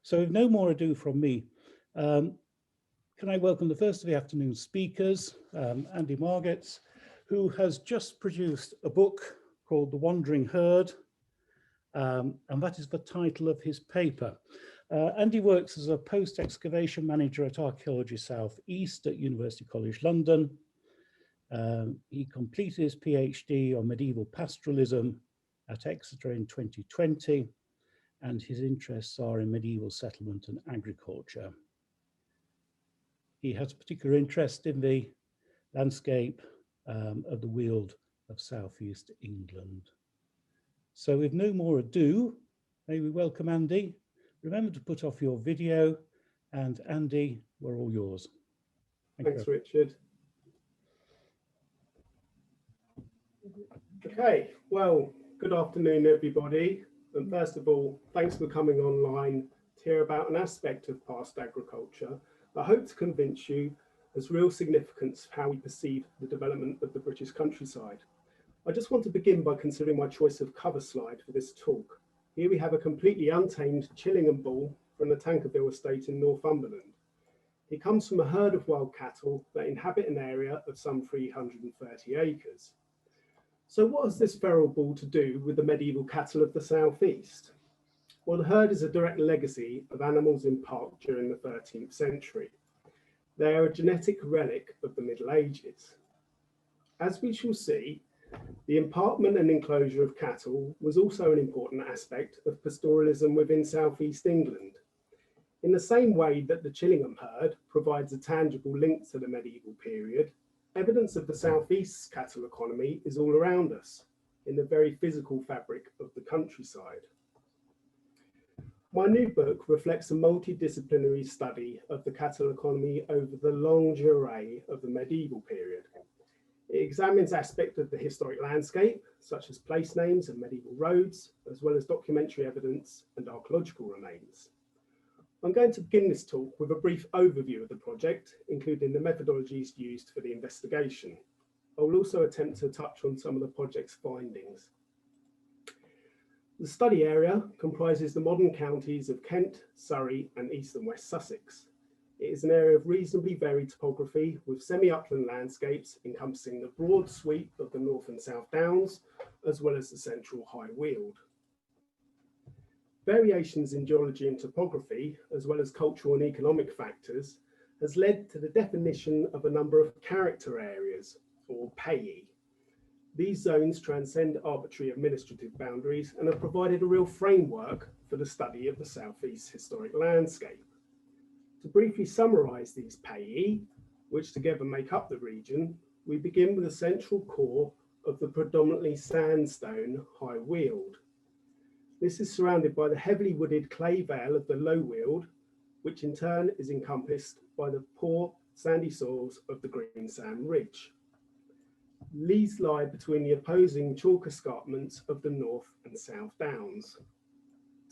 So with no more ado from me, can I welcome the first of the afternoon's speakers, Andy Margetts, who has just produced a book called The Wandering Herd, and that is the title of his paper. Andy works as a post-excavation manager at Archaeology South-east at University College London. He completed his PhD on medieval pastoralism at Exeter in 2020, and his interests are in medieval settlement and agriculture. He has a particular interest in the landscape of the Weald of South-east England. So with no more ado, may we welcome Andy. Remember to put off your video, and Andy, we're all yours. Thanks, Richard. Okay, well, good afternoon, everybody. And first of all, thanks for coming online to hear about an aspect of past agriculture that I hope to convince you has real significance for how we perceive the development of the British countryside. I just want to begin by considering my choice of cover slide for this talk. Here we have a completely untamed Chillingham bull from the Tankerville estate in Northumberland. He comes from a herd of wild cattle that inhabit an area of some 330 acres. So what has this feral bull to do with the medieval cattle of the southeast? Well, the herd is a direct legacy of animals in park during the 13th century. They are a genetic relic of the Middle Ages. As we shall see, the impartment and enclosure of cattle was also an important aspect of pastoralism within southeast England. In the same way that the Chillingham herd provides a tangible link to the medieval period, evidence of the southeast's cattle economy is all around us, in the very physical fabric of the countryside. My new book reflects a multidisciplinary study of the cattle economy over the longue durée of the medieval period. It examines aspects of the historic landscape, such as place names and medieval roads, as well as documentary evidence and archaeological remains. I'm going to begin this talk with a brief overview of the project, including the methodologies used for the investigation. I will also attempt to touch on some of the project's findings. The study area comprises the modern counties of Kent, Surrey, and East and West Sussex. It is an area of reasonably varied topography with semi-upland landscapes encompassing the broad sweep of the North and South Downs, as well as the central High Weald. Variations in geology and topography, as well as cultural and economic factors, has led to the definition of a number of character areas, or PAYE. These zones transcend arbitrary administrative boundaries and have provided a real framework for the study of the southeast historic landscape. To briefly summarise these PAYE, which together make up the region, we begin with the central core of the predominantly sandstone High Weald. This is surrounded by the heavily wooded clay vale of the Low Weald, which in turn is encompassed by the poor sandy soils of the Greensand Ridge. These lie between the opposing chalk escarpments of the North and South Downs.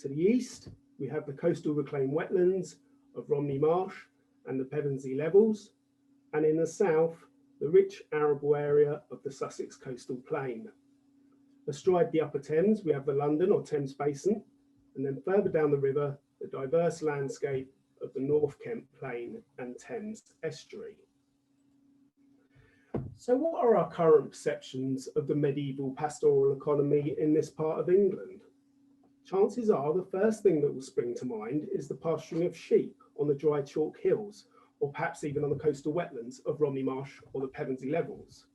To the east, we have the coastal reclaimed wetlands of Romney Marsh and the Pevensey Levels, and in the south, the rich arable area of the Sussex coastal plain. Astride the Upper Thames, we have the London or Thames Basin, and then further down the river, the diverse landscape of the North Kent Plain and Thames Estuary. So what are our current perceptions of the medieval pastoral economy in this part of England? Chances are the first thing that will spring to mind is the pasturing of sheep on the dry chalk hills, or perhaps even on the coastal wetlands of Romney Marsh or the Pevensey Levels.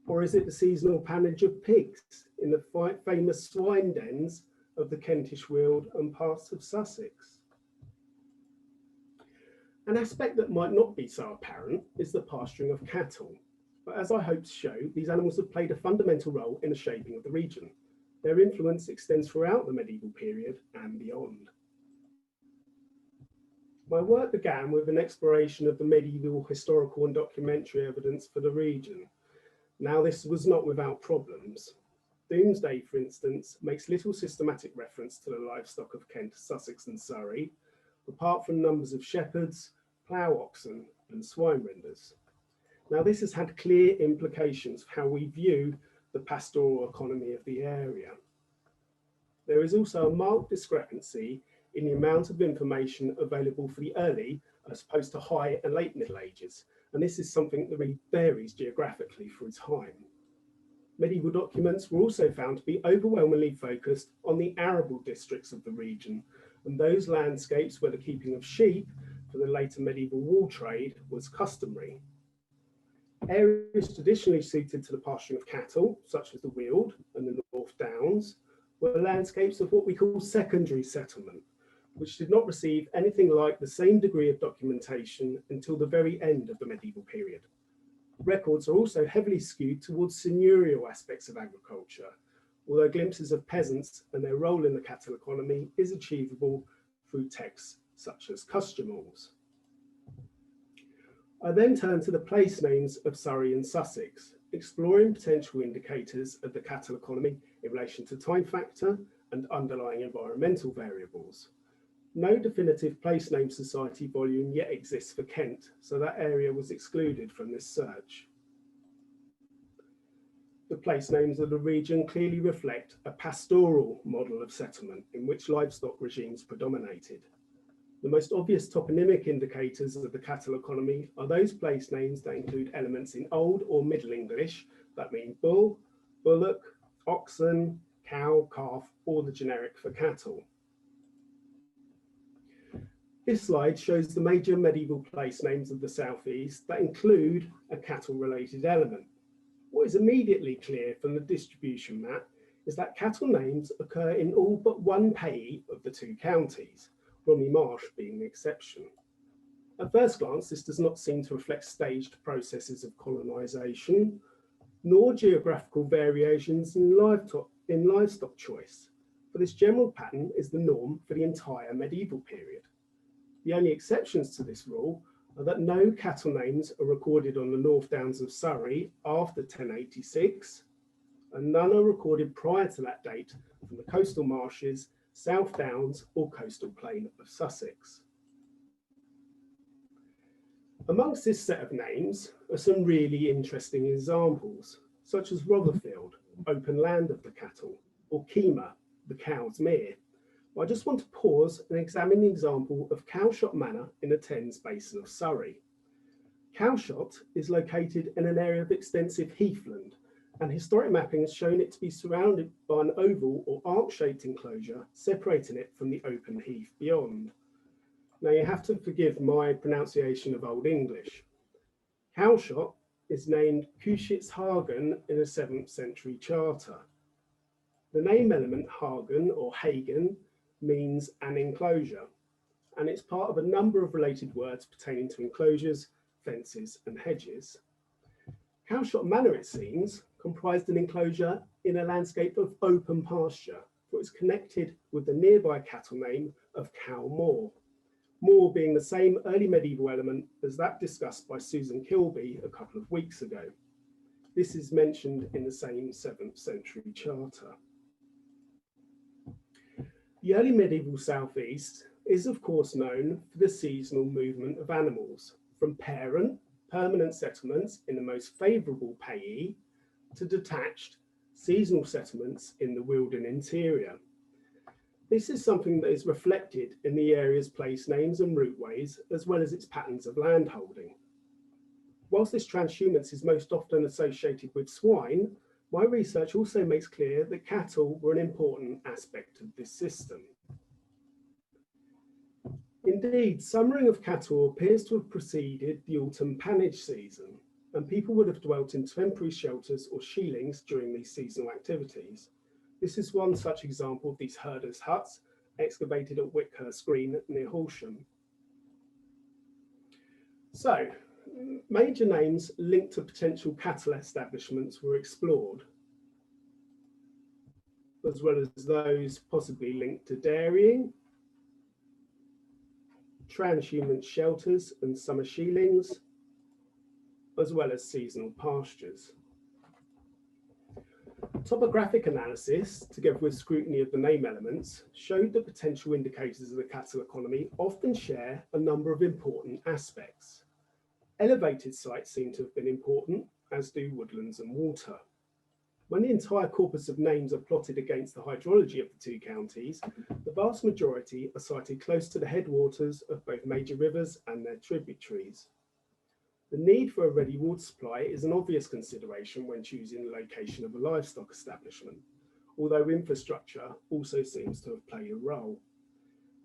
Or is it the seasonal pannage of pigs in the famous swine dens of the Kentish Weald and parts of Sussex? An aspect that might not be so apparent is the pasturing of cattle. But as I hope to show, these animals have played a fundamental role in the shaping of the region. Their influence extends throughout the medieval period and beyond. My work began with an exploration of the medieval historical and documentary evidence for the region. Now, this was not without problems. Domesday, for instance, makes little systematic reference to the livestock of Kent, Sussex and Surrey, apart from numbers of shepherds, plough oxen and swine renders. Now, this has had clear implications for how we view the pastoral economy of the area. There is also a marked discrepancy in the amount of information available for the early as opposed to high and late Middle Ages. And this is something that really varies geographically through time. Medieval documents were also found to be overwhelmingly focused on the arable districts of the region and those landscapes where the keeping of sheep for the later medieval wool trade was customary. Areas traditionally suited to the pasturing of cattle, such as the Weald and the North Downs, were landscapes of what we call secondary settlement, which did not receive anything like the same degree of documentation until the very end of the medieval period. Records are also heavily skewed towards seigneurial aspects of agriculture, although glimpses of peasants and their role in the cattle economy is achievable through texts such as customals. I then turn to the place names of Surrey and Sussex, exploring potential indicators of the cattle economy in relation to time factor and underlying environmental variables. No definitive place name society volume yet exists for Kent, so that area was excluded from this search. The place names of the region clearly reflect a pastoral model of settlement in which livestock regimes predominated. The most obvious toponymic indicators of the cattle economy are those place names that include elements in Old or Middle English, that mean bull, bullock, oxen, cow, calf, or the generic for cattle. This slide shows the major medieval place names of the southeast that include a cattle-related element. What is immediately clear from the distribution map is that cattle names occur in all but one payee of the two counties, Romney Marsh being the exception. At first glance, this does not seem to reflect staged processes of colonisation, nor geographical variations in livestock choice, for this general pattern is the norm for the entire medieval period. The only exceptions to this rule are that no cattle names are recorded on the North Downs of Surrey after 1086, and none are recorded prior to that date from the coastal marshes, South Downs, or coastal plain of Sussex. Amongst this set of names are some really interesting examples, such as Rotherfield, open land of the cattle, or Kema, the cow's mere. I just want to pause and examine the example of Cowshot Manor in the Thames basin of Surrey. Cowshot is located in an area of extensive heathland, and historic mapping has shown it to be surrounded by an oval or arc-shaped enclosure separating it from the open heath beyond. Now you have to forgive my pronunciation of Old English. Cowshot is named Cushitshagen in a 7th century charter. The name element Hagen or Hagen means an enclosure, and it's part of a number of related words pertaining to enclosures, fences and hedges. Cowshot Manor, it seems, comprised an enclosure in a landscape of open pasture, for it's connected with the nearby cattle name of Cow Moor, moor being the same early medieval element as that discussed by Susan Kilby a couple of weeks ago. This is mentioned in the same 7th century charter. The early medieval southeast is of course known for the seasonal movement of animals, from permanent settlements in the most favourable payee to detached seasonal settlements in the Wealden interior. This is something that is reflected in the area's place names and routeways, as well as its patterns of landholding. Whilst this transhumance is most often associated with swine, my research also makes clear that cattle were an important aspect of this system. Indeed, summering of cattle appears to have preceded the autumn pannage season, and people would have dwelt in temporary shelters or sheilings during these seasonal activities. This is one such example of these herders' huts excavated at Wickhurst Green near Horsham. So, major names linked to potential cattle establishments were explored, as well as those possibly linked to dairying, transhumance shelters and summer sheilings, as well as seasonal pastures. Topographic analysis, together with scrutiny of the name elements, showed that potential indicators of the cattle economy often share a number of important aspects. Elevated sites seem to have been important, as do woodlands and water. When the entire corpus of names are plotted against the hydrology of the two counties, the vast majority are sited close to the headwaters of both major rivers and their tributaries. The need for a ready water supply is an obvious consideration when choosing the location of a livestock establishment, although infrastructure also seems to have played a role.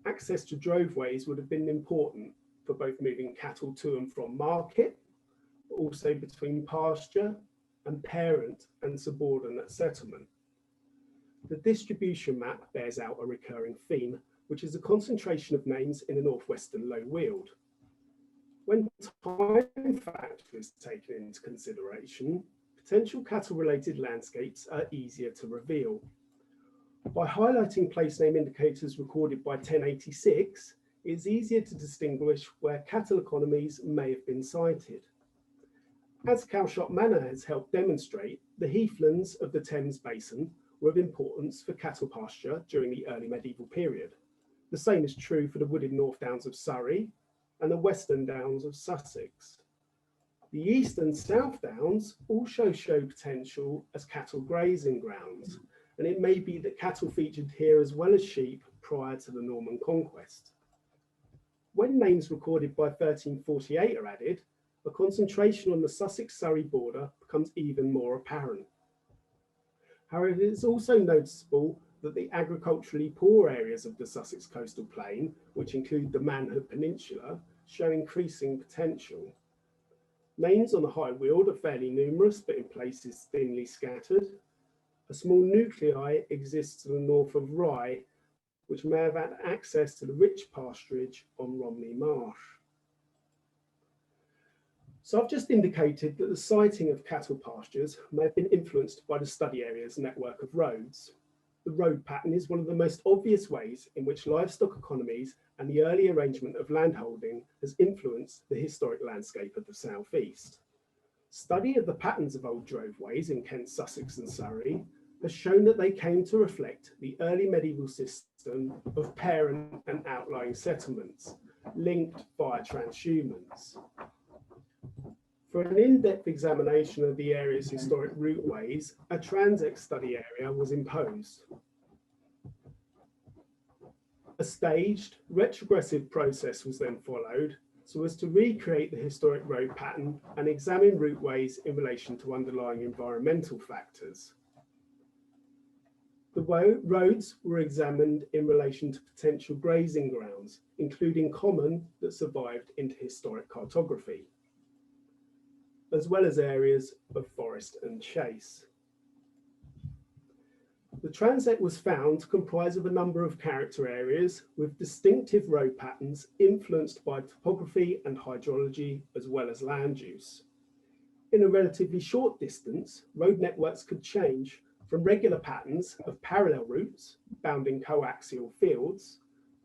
Access to droveways would have been important for both moving cattle to and from market, but also between pasture and parent and subordinate settlement. The distribution map bears out a recurring theme, which is a concentration of names in the northwestern low weald. When time factor is taken into consideration, potential cattle-related landscapes are easier to reveal. By highlighting place name indicators recorded by 1086, it is easier to distinguish where cattle economies may have been sited. As Cowshot Manor has helped demonstrate, the heathlands of the Thames Basin were of importance for cattle pasture during the early medieval period. The same is true for the wooded North Downs of Surrey and the Western Downs of Sussex. The East and South Downs also show potential as cattle grazing grounds, and it may be that cattle featured here as well as sheep prior to the Norman conquest. When names recorded by 1348 are added, a concentration on the Sussex-Surrey border becomes even more apparent. However, it is also noticeable that the agriculturally poor areas of the Sussex coastal plain, which include the Manhood Peninsula, show increasing potential. Names on the high weald are fairly numerous, but in places thinly scattered. A small nuclei exists to the north of Rye, which may have had access to the rich pasturage on Romney Marsh. So I've just indicated that the siting of cattle pastures may have been influenced by the study area's network of roads. The road pattern is one of the most obvious ways in which livestock economies and the early arrangement of landholding has influenced the historic landscape of the southeast. Study of the patterns of old droveways in Kent, Sussex and Surrey has shown that they came to reflect the early medieval system of parent and outlying settlements, linked via transhumance. For an in-depth examination of the area's historic routeways, a transect study area was imposed. A staged, retrogressive process was then followed so as to recreate the historic road pattern and examine routeways in relation to underlying environmental factors. The roads were examined in relation to potential grazing grounds, including common that survived into historic cartography, as well as areas of forest and chase. The transect was found to comprise of a number of character areas with distinctive road patterns influenced by topography and hydrology, as well as land use. In a relatively short distance, road networks could change from regular patterns of parallel routes bounding coaxial fields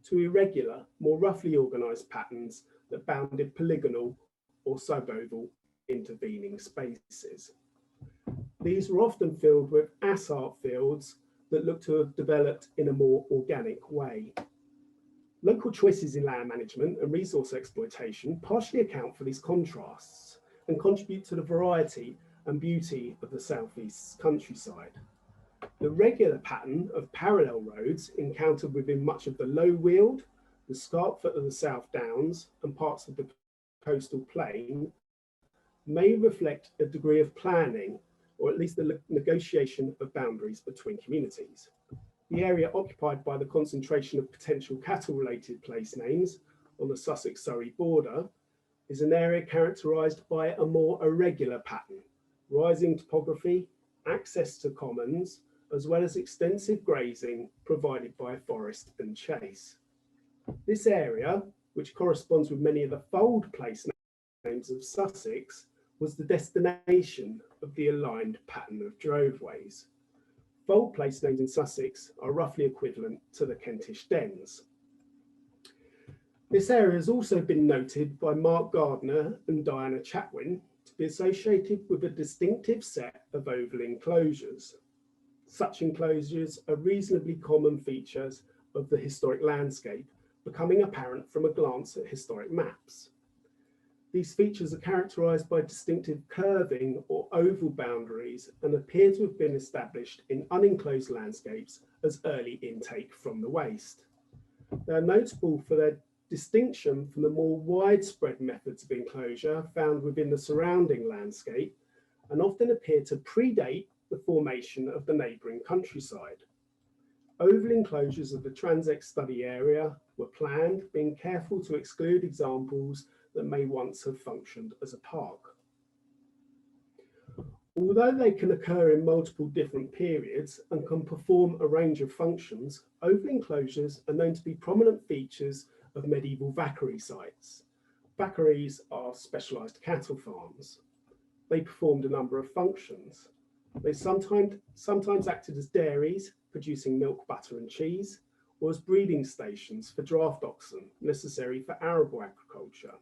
to irregular, more roughly organised patterns that bounded polygonal or suboval intervening spaces. These were often filled with asphalt fields that look to have developed in a more organic way. Local choices in land management and resource exploitation partially account for these contrasts and contribute to the variety and beauty of the southeast's countryside. The regular pattern of parallel roads encountered within much of the low weald, the scarp foot of the South Downs and parts of the coastal plain may reflect a degree of planning, or at least the negotiation of boundaries between communities. The area occupied by the concentration of potential cattle-related place names on the Sussex-Surrey border is an area characterised by a more irregular pattern, rising topography, access to commons, as well as extensive grazing provided by forest and chase. This area, which corresponds with many of the fold place names of Sussex, was the destination of the aligned pattern of droveways. Fold place names in Sussex are roughly equivalent to the Kentish dens. This area has also been noted by Mark Gardner and Diana Chatwin to be associated with a distinctive set of oval enclosures. Such enclosures are reasonably common features of the historic landscape, becoming apparent from a glance at historic maps. These features are characterised by distinctive curving or oval boundaries and appear to have been established in unenclosed landscapes as early intake from the waste. They are notable for their distinction from the more widespread methods of enclosure found within the surrounding landscape and often appear to predate the formation of the neighbouring countryside. Oval enclosures of the Transex study area were planned, being careful to exclude examples that may once have functioned as a park. Although they can occur in multiple different periods and can perform a range of functions, oval enclosures are known to be prominent features of medieval vaccary sites. Vaccaries are specialised cattle farms. They performed a number of functions. They sometimes acted as dairies, producing milk, butter and cheese, or as breeding stations for draft oxen necessary for arable agriculture.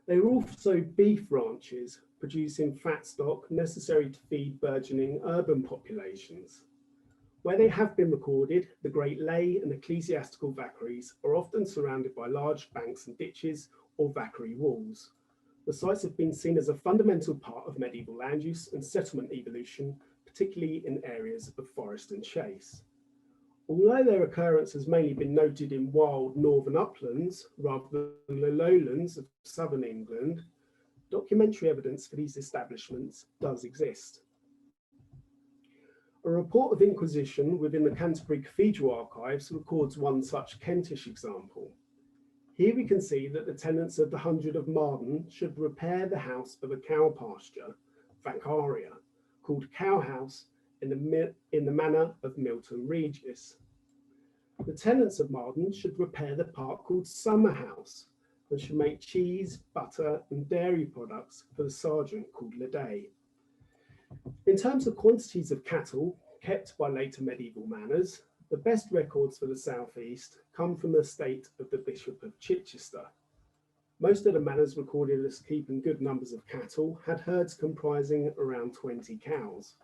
They were also beef ranches, producing fat stock necessary to feed burgeoning urban populations. Where they have been recorded, the great lay and ecclesiastical vaccaries are often surrounded by large banks and ditches or vaccary walls. The sites have been seen as a fundamental part of medieval land use and settlement evolution, particularly in areas of forest and chase. Although their occurrence has mainly been noted in wild northern uplands rather than the lowlands of southern England, documentary evidence for these establishments does exist. A report of inquisition within the Canterbury Cathedral archives records one such Kentish example. Here we can see that the tenants of the Hundred of Marden should repair the house of a cow pasture, Vaccaria, called Cow House in the manor of Milton Regis. The tenants of Marden should repair the park called Summer House and should make cheese, butter and dairy products for the sergeant called Leday. In terms of quantities of cattle kept by later medieval manors, the best records for the southeast come from the estate of the Bishop of Chichester. Most of the manors recorded as keeping good numbers of cattle had herds comprising around 20 cows.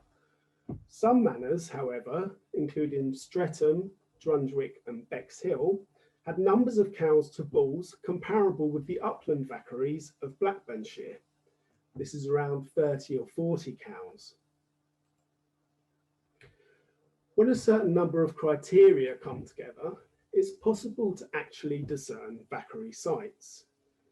Some manors, however, including Streatham, Drunwick and Bexhill, had numbers of cows to bulls comparable with the upland vaccaries of Blackburnshire. This is around 30 or 40 cows. When a certain number of criteria come together, it's possible to actually discern vaccary sites.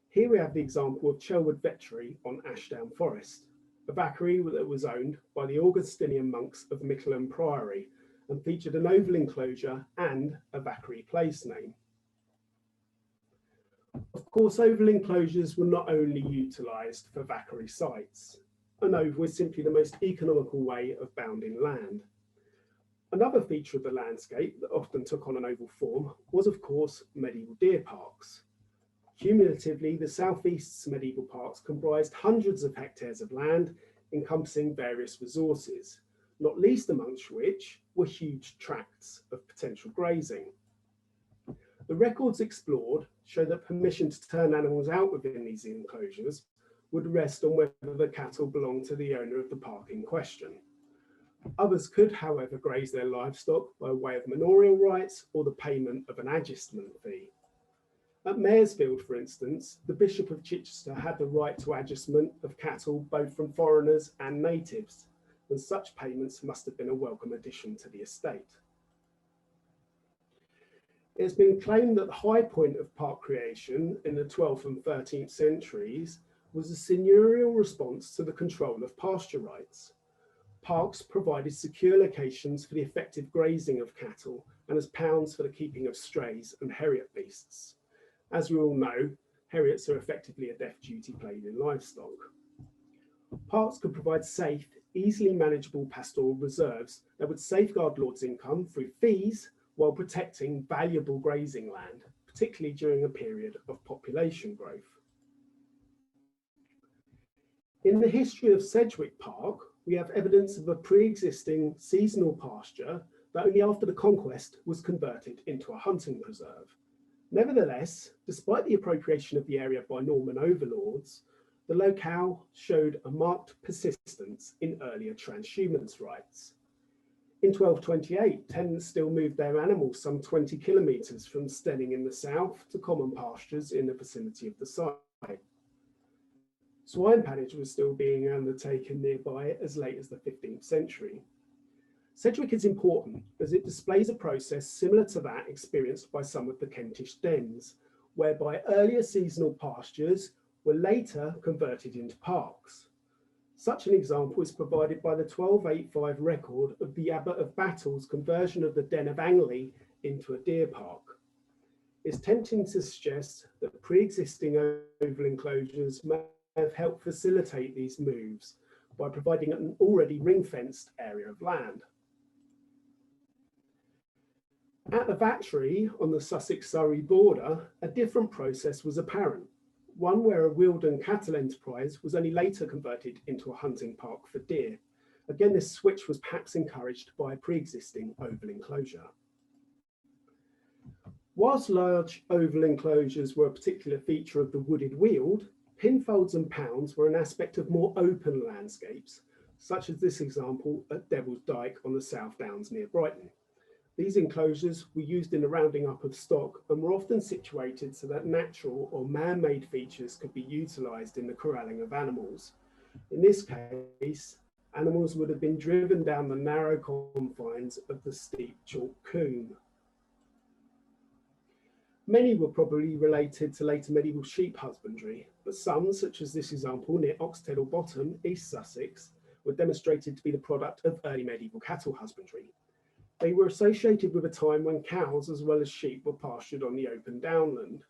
Here we have the example of Chelwood Vettery on Ashdown Forest, a vaccary that was owned by the Augustinian monks of Mickleham Priory and featured an oval enclosure and a vaccary place name. Of course, oval enclosures were not only utilised for vaccary sites. An oval is simply the most economical way of bounding land. Another feature of the landscape that often took on an oval form was, of course, medieval deer parks. Cumulatively, the southeast's medieval parks comprised hundreds of hectares of land encompassing various resources, not least amongst which were huge tracts of potential grazing. The records explored show that permission to turn animals out within these enclosures would rest on whether the cattle belonged to the owner of the park in question. Others could, however, graze their livestock by way of manorial rights or the payment of an agistment fee. At Maresfield, for instance, the Bishop of Chichester had the right to agistment of cattle both from foreigners and natives, and such payments must have been a welcome addition to the estate. It has been claimed that the high point of park creation in the 12th and 13th centuries was a seigneurial response to the control of pasture rights. Parks provided secure locations for the effective grazing of cattle and as pounds for the keeping of strays and heriot beasts. As we all know, heriots are effectively a death duty paid in livestock. Parks could provide safe, easily manageable pastoral reserves that would safeguard lords' income through fees while protecting valuable grazing land, particularly during a period of population growth. In the history of Sedgwick Park, we have evidence of a pre-existing seasonal pasture that only after the conquest was converted into a hunting preserve. Nevertheless, despite the appropriation of the area by Norman overlords, the locale showed a marked persistence in earlier transhumance rights. In 1228, tenants still moved their animals some 20 kilometres from Stenning in the south to common pastures in the vicinity of the site. Swine pannage was still being undertaken nearby as late as the 15th century. Sedgwick is important as it displays a process similar to that experienced by some of the Kentish dens, whereby earlier seasonal pastures were later converted into parks. Such an example is provided by the 1285 record of the Abbot of Battle's conversion of the Den of Angley into a deer park. It's tempting to suggest that pre-existing oval enclosures may have helped facilitate these moves by providing an already ring-fenced area of land. At the Vatry on the Sussex-Surrey border, a different process was apparent, one where a Wealden cattle enterprise was only later converted into a hunting park for deer. Again, this switch was perhaps encouraged by a pre-existing oval enclosure. Whilst large oval enclosures were a particular feature of the wooded weald, pinfolds and pounds were an aspect of more open landscapes, such as this example at Devil's Dyke on the South Downs near Brighton. These enclosures were used in the rounding up of stock and were often situated so that natural or man-made features could be utilised in the corralling of animals. In this case, animals would have been driven down the narrow confines of the steep chalk coombe. Many were probably related to later medieval sheep husbandry, but some, such as this example near Oxbow Bottom, East Sussex, were demonstrated to be the product of early medieval cattle husbandry. They were associated with a time when cows as well as sheep were pastured on the open downland.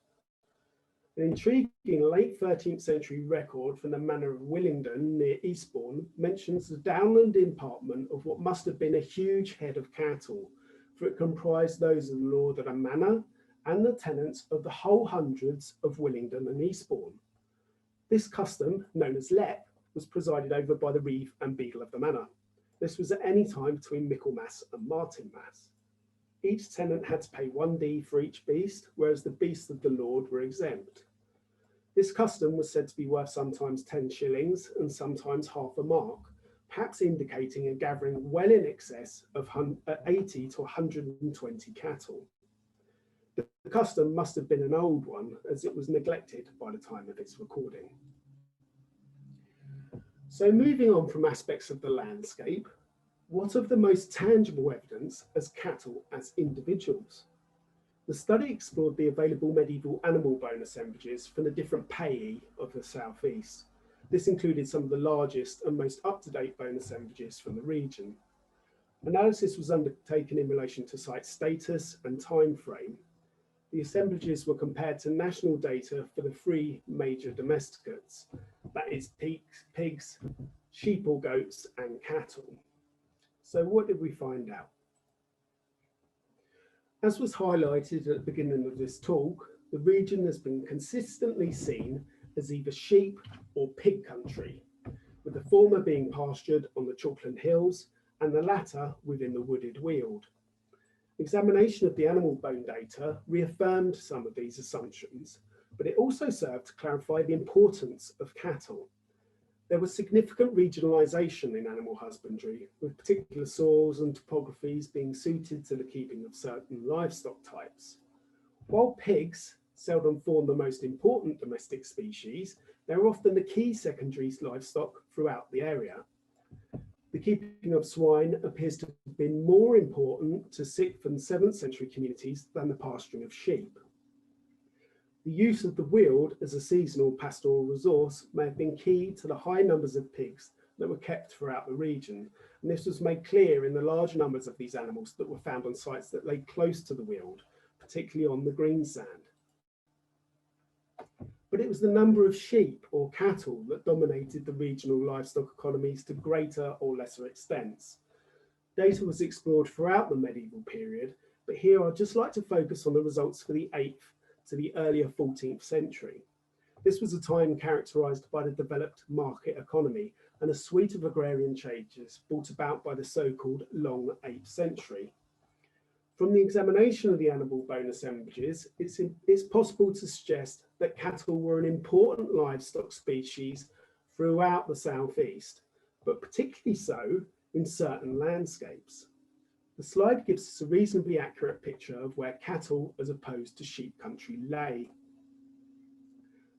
An intriguing late 13th century record from the manor of Willingdon near Eastbourne mentions the downland impartment of what must have been a huge head of cattle, for it comprised those of the lord of a manor and the tenants of the whole hundreds of Willingdon and Eastbourne. This custom, known as lep, was presided over by the reeve and beadle of the manor. This was at any time between Michaelmas and Martinmas. Each tenant had to pay 1d for each beast, whereas the beasts of the lord were exempt. This custom was said to be worth sometimes 10 shillings and sometimes half a mark, perhaps indicating a gathering well in excess of 80 to 120 cattle. The custom must have been an old one, as it was neglected by the time of its recording. So moving on from aspects of the landscape, what of the most tangible evidence as cattle as individuals? The study explored the available medieval animal bone assemblages from the different payee of the southeast. This included some of the largest and most up-to-date bone assemblages from the region. Analysis was undertaken in relation to site status and time frame. The assemblages were compared to national data for the three major domesticates, that is pigs, sheep or goats, and cattle. So what did we find out? As was highlighted at the beginning of this talk, the region has been consistently seen as either sheep or pig country, with the former being pastured on the Chalkland Hills and the latter within the wooded weald. Examination of the animal bone data reaffirmed some of these assumptions, but it also served to clarify the importance of cattle. There was significant regionalisation in animal husbandry, with particular soils and topographies being suited to the keeping of certain livestock types. While pigs seldom form the most important domestic species, they are often the key secondary livestock throughout the area. The keeping of swine appears to have been more important to 6th and 7th century communities than the pasturing of sheep. The use of the weald as a seasonal pastoral resource may have been key to the high numbers of pigs that were kept throughout the region, and this was made clear in the large numbers of these animals that were found on sites that lay close to the weald, particularly on the greensand. But it was the number of sheep or cattle that dominated the regional livestock economies to greater or lesser extents. Data was explored throughout the medieval period, but here I'd just like to focus on the results for the 8th to the earlier 14th century. This was a time characterised by the developed market economy and a suite of agrarian changes brought about by the so-called long 8th century. From the examination of the animal bone assemblages, it's possible to suggest that cattle were an important livestock species throughout the southeast, but particularly so in certain landscapes. The slide gives us a reasonably accurate picture of where cattle as opposed to sheep country lay.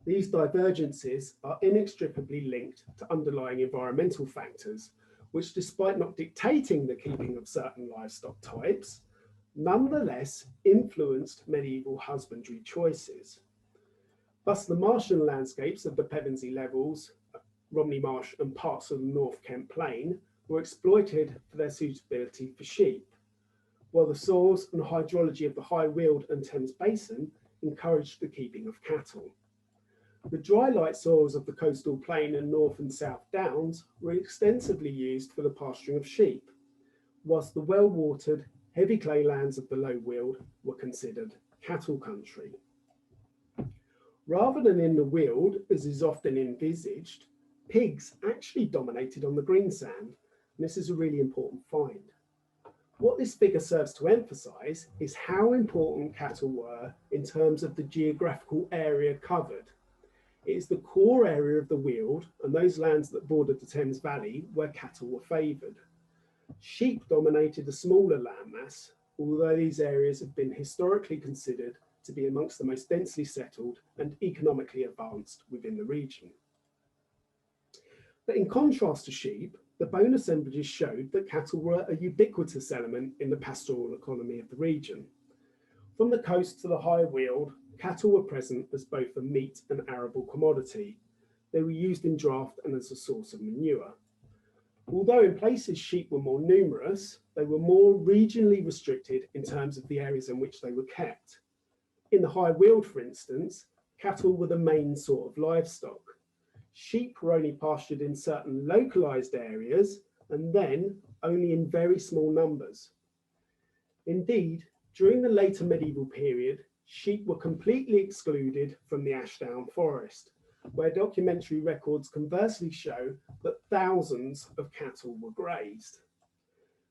These divergences are inextricably linked to underlying environmental factors, which, despite not dictating the keeping of certain livestock types, nonetheless influenced medieval husbandry choices. Thus, the marshland landscapes of the Pevensey Levels, Romney Marsh and parts of the North Kent Plain were exploited for their suitability for sheep, while the soils and hydrology of the High Weald and Thames Basin encouraged the keeping of cattle. The dry light soils of the coastal plain and North and South Downs were extensively used for the pasturing of sheep, whilst the well-watered, heavy clay lands of the Low Weald were considered cattle country. Rather than in the Weald, as is often envisaged, pigs actually dominated on the greensand, and this is a really important find. What this figure serves to emphasise is how important cattle were in terms of the geographical area covered. It is the core area of the Weald and those lands that bordered the Thames Valley where cattle were favoured. Sheep dominated the smaller landmass, although these areas have been historically considered to be amongst the most densely settled and economically advanced within the region. But in contrast to sheep, the bone assemblages showed that cattle were a ubiquitous element in the pastoral economy of the region. From the coast to the High Weald, cattle were present as both a meat and arable commodity. They were used in draft and as a source of manure. Although in places sheep were more numerous, they were more regionally restricted in terms of the areas in which they were kept. In the High Weald, for instance, cattle were the main sort of livestock. Sheep were only pastured in certain localised areas and then only in very small numbers. Indeed, during the later medieval period, sheep were completely excluded from the Ashdown forest, where documentary records conversely show that thousands of cattle were grazed.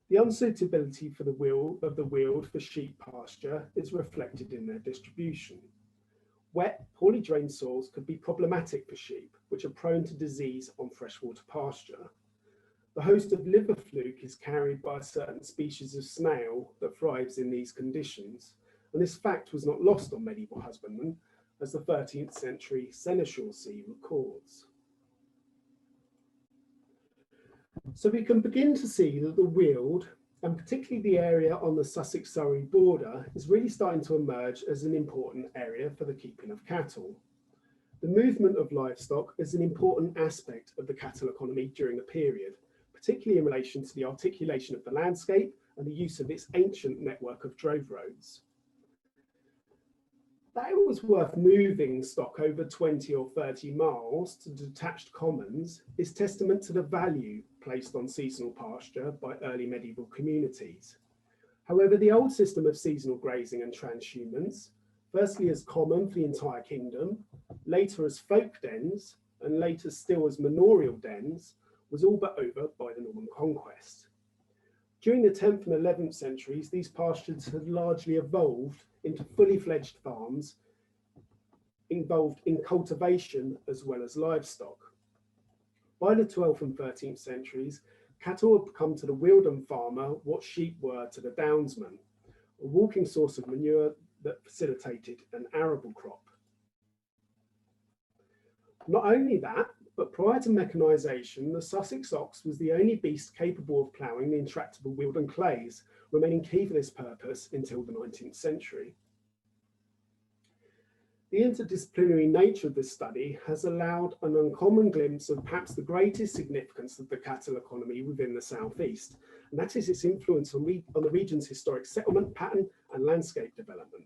The unsuitability for the Weald for sheep pasture is reflected in their distribution. Wet, poorly drained soils could be problematic for sheep, which are prone to disease on freshwater pasture. The host of liver fluke is carried by a certain species of snail that thrives in these conditions, and this fact was not lost on medieval husbandmen, as the 13th century Seneschal See records. So we can begin to see that the Weald, and particularly the area on the Sussex-Surrey border, is really starting to emerge as an important area for the keeping of cattle. The movement of livestock is an important aspect of the cattle economy during the period, particularly in relation to the articulation of the landscape and the use of its ancient network of drove roads. That it was worth moving stock over 20 or 30 miles to detached commons is testament to the value placed on seasonal pasture by early medieval communities. However, the old system of seasonal grazing and transhumance, firstly as common for the entire kingdom, later as folk dens, and later still as manorial dens, was all but over by the Norman conquest. During the 10th and 11th centuries, these pastures had largely evolved into fully fledged farms involved in cultivation as well as livestock. By the 12th and 13th centuries, cattle had become to the Wealden farmer what sheep were to the downsman, a walking source of manure that facilitated an arable crop. Not only that, but prior to mechanisation, the Sussex ox was the only beast capable of ploughing the intractable Wealden clays, remaining key for this purpose until the 19th century. The interdisciplinary nature of this study has allowed an uncommon glimpse of perhaps the greatest significance of the cattle economy within the South-east, and that is its influence on the region's historic settlement pattern and landscape development.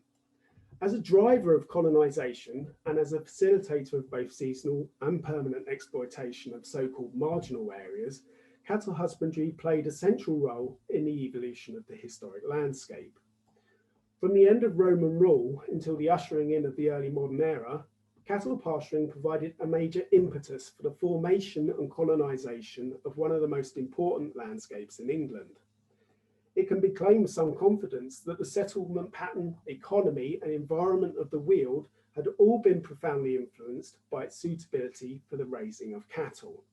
As a driver of colonisation and as a facilitator of both seasonal and permanent exploitation of so-called marginal areas, cattle husbandry played a central role in the evolution of the historic landscape. From the end of Roman rule until the ushering in of the early modern era, cattle pasturing provided a major impetus for the formation and colonisation of one of the most important landscapes in England. It can be claimed with some confidence that the settlement pattern, economy and environment of the Weald had all been profoundly influenced by its suitability for the raising of cattle.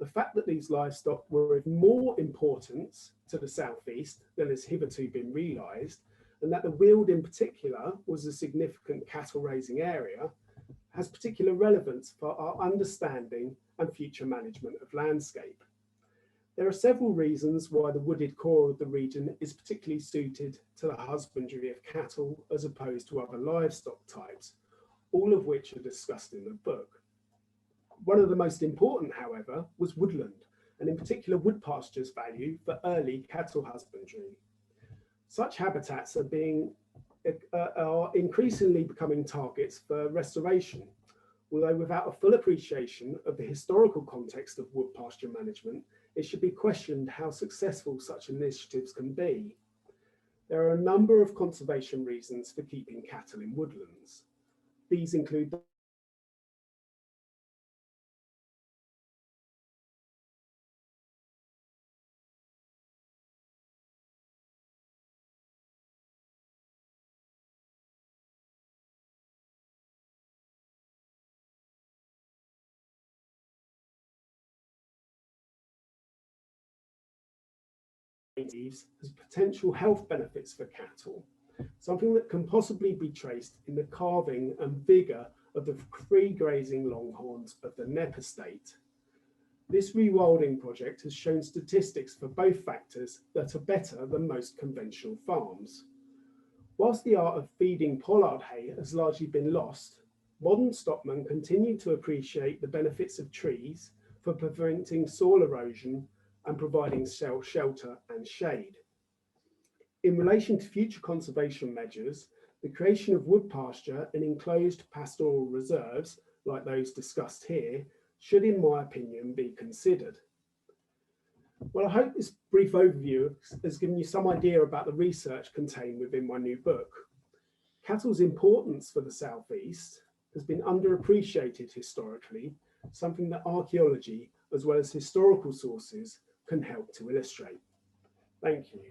the fact that these livestock were of more importance to the southeast than has hitherto been realised, and that the Weald in particular was a significant cattle raising area, has particular relevance for our understanding and future management of landscape. There are several reasons why the wooded core of the region is particularly suited to the husbandry of cattle as opposed to other livestock types, all of which are discussed in the book. One of the most important, however, was woodland, and in particular wood pastures value for early cattle husbandry. Such habitats are increasingly becoming targets for restoration, although without a full appreciation of the historical context of wood pasture management, it should be questioned how successful such initiatives can be. There are a number of conservation reasons for keeping cattle in woodlands. These include as potential health benefits for cattle, something that can possibly be traced in the carving and vigour of the free grazing longhorns of the Knepp estate. This rewilding project has shown statistics for both factors that are better than most conventional farms. Whilst the art of feeding pollard hay has largely been lost, modern stockmen continue to appreciate the benefits of trees for preventing soil erosion and providing shelter and shade. In relation to future conservation measures, the creation of wood pasture and enclosed pastoral reserves, like those discussed here, should, in my opinion, be considered. Well, I hope this brief overview has given you some idea about the research contained within my new book. Cattle's importance for the southeast has been underappreciated historically, something that archaeology, as well as historical sources, can help to illustrate. Thank you.